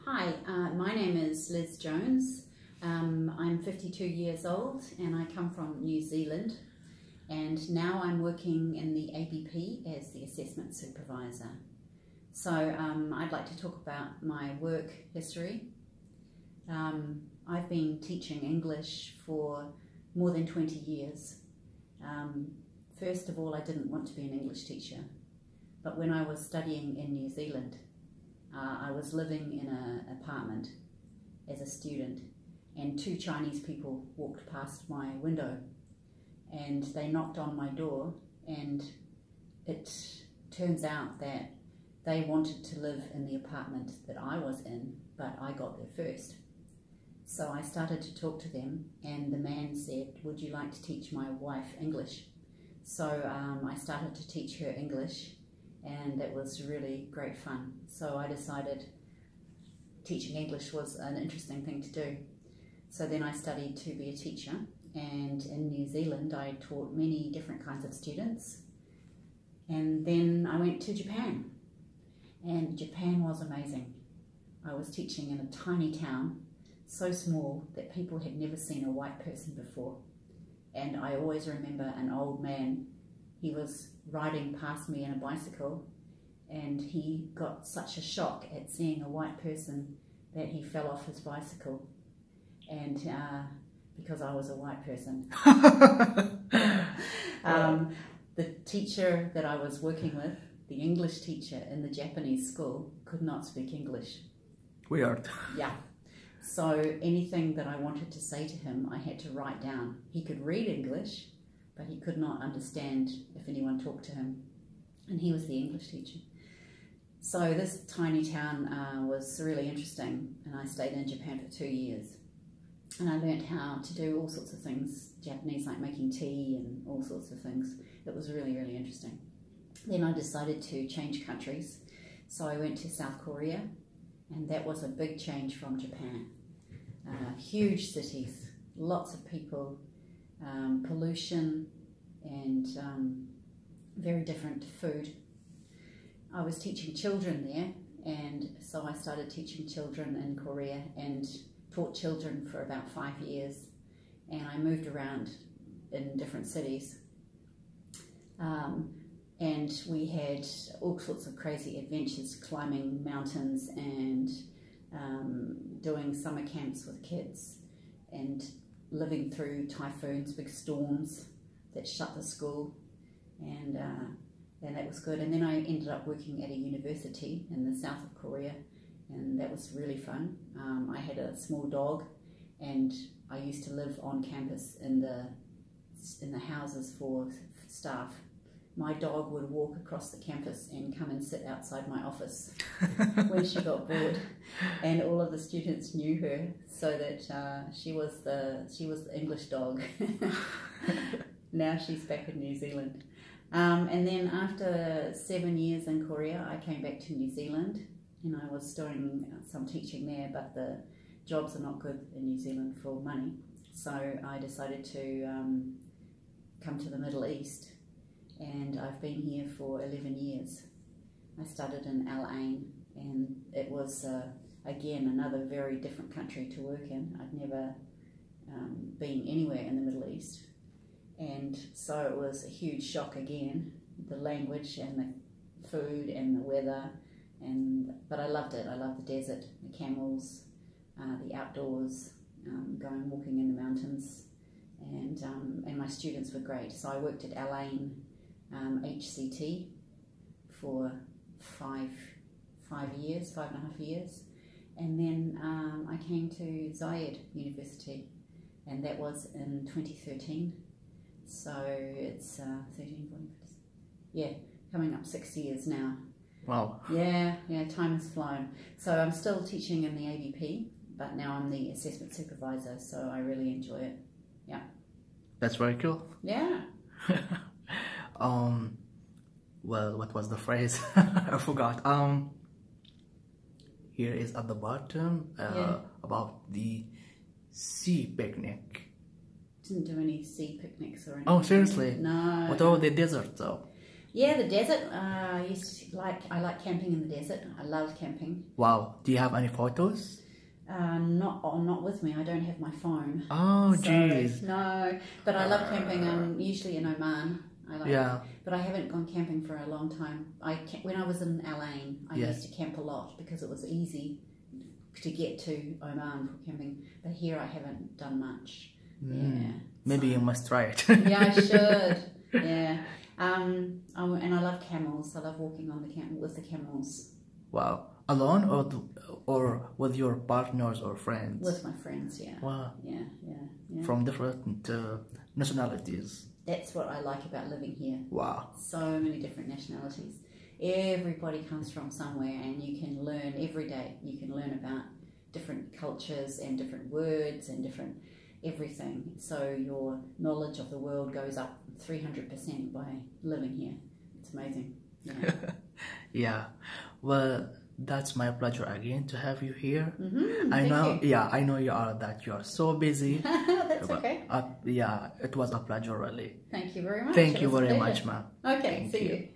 Hi, my name is Liz Jones. I'm 52 years old and I come from New Zealand, and now I'm working in the ABP as the assessment supervisor. So I'd like to talk about my work history. I've been teaching English for more than 20 years. First of all, I didn't want to be an English teacher, but when I was studying in New Zealand, I was living in an apartment as a student, and two Chinese people walked past my window and they knocked on my door, and it turns out that they wanted to live in the apartment that I was in, but I got there first. So I started to talk to them, and the man said, "Would you like to teach my wife English?" So I started to teach her English, and it was really great fun. So I decided teaching English was an interesting thing to do. So then I studied to be a teacher, and in New Zealand I taught many different kinds of students. And then I went to Japan, and Japan was amazing. I was teaching in a tiny town, so small that people had never seen a white person before. And I always remember an old man. He was riding past me in a bicycle, and he got such a shock at seeing a white person that he fell off his bicycle, and because I was a white person. The teacher that I was working with, the English teacher in the Japanese school, could not speak English. Weird. Yeah. So anything that I wanted to say to him, I had to write down. He could read English, but he could not understand if anyone talked to him. And he was the English teacher. So this tiny town was really interesting, and I stayed in Japan for 2 years. And I learnt how to do all sorts of things, Japanese, like making tea and all sorts of things. It was really, really interesting. Then I decided to change countries. So I went to South Korea, and that was a big change from Japan. Huge cities, lots of people, pollution, and very different food. I was teaching children there, and so I started teaching children in Korea and taught children for about 5 years, and I moved around in different cities. And we had all sorts of crazy adventures, climbing mountains and doing summer camps with kids, and living through typhoons, big storms that shut the school, and that was good. And then I ended up working at a university in the south of Korea, and that was really fun. I had a small dog, and I used to live on campus in the houses for staff. My dog would walk across the campus and come and sit outside my office when she got bored, and all of the students knew her, so that she was the English dog. Now she's back in New Zealand. And then after 7 years in Korea, I came back to New Zealand, and I was doing some teaching there, but the jobs are not good in New Zealand for money. So I decided to come to the Middle East, and I've been here for 11 years. I started in Al Ain, and it was, again, another very different country to work in. I'd never been anywhere in the Middle East. And so it was a huge shock again, the language and the food and the weather, but I loved it. I loved the desert, the camels, the outdoors, going walking in the mountains, and my students were great. So I worked at Al Ain HCT for 5.5 years, and then I came to Zayed University, and that was in 2013. So it's 13, 14, yeah, coming up 6 years now. Wow. Yeah, time has flown. So I'm still teaching in the ABP, but now I'm the assessment supervisor, so I really enjoy it. Yeah. That's very cool. Yeah. Well, what was the phrase? I forgot. Here is at the bottom about the sea picnic. Didn't do any sea picnics or anything. Oh, seriously? No. What about the desert though? Yeah. Yeah, the desert. I like camping in the desert. I love camping. Wow. Do you have any photos? Not with me. I don't have my phone. Oh, So, jeez. no, but I love camping. I'm usually in Oman. Yeah. But I haven't gone camping for a long time. When I was in Al-Ain, I Yes. used to camp a lot because it was easy to get to Oman for camping. But here I haven't done much. Yeah. Maybe you must try it. Yeah, I should. Yeah. And I love camels. I love walking on with the camels. Wow. Alone or with your partners or friends? With my friends, yeah. Wow. Yeah. From different nationalities. That's what I like about living here. Wow. So many different nationalities. Everybody comes from somewhere, and you can learn every day. You can learn about different cultures and different words and different everything. So your knowledge of the world goes up 300% by living here. It's amazing. Yeah. Yeah. Well, that's my pleasure again to have you here. Thank you. Yeah, I know you are so busy. That's but, okay. yeah, it was a pleasure, really. Thank you very much. Thank It you was a very pleasure. much, ma'am. Okay, Thank see you. you.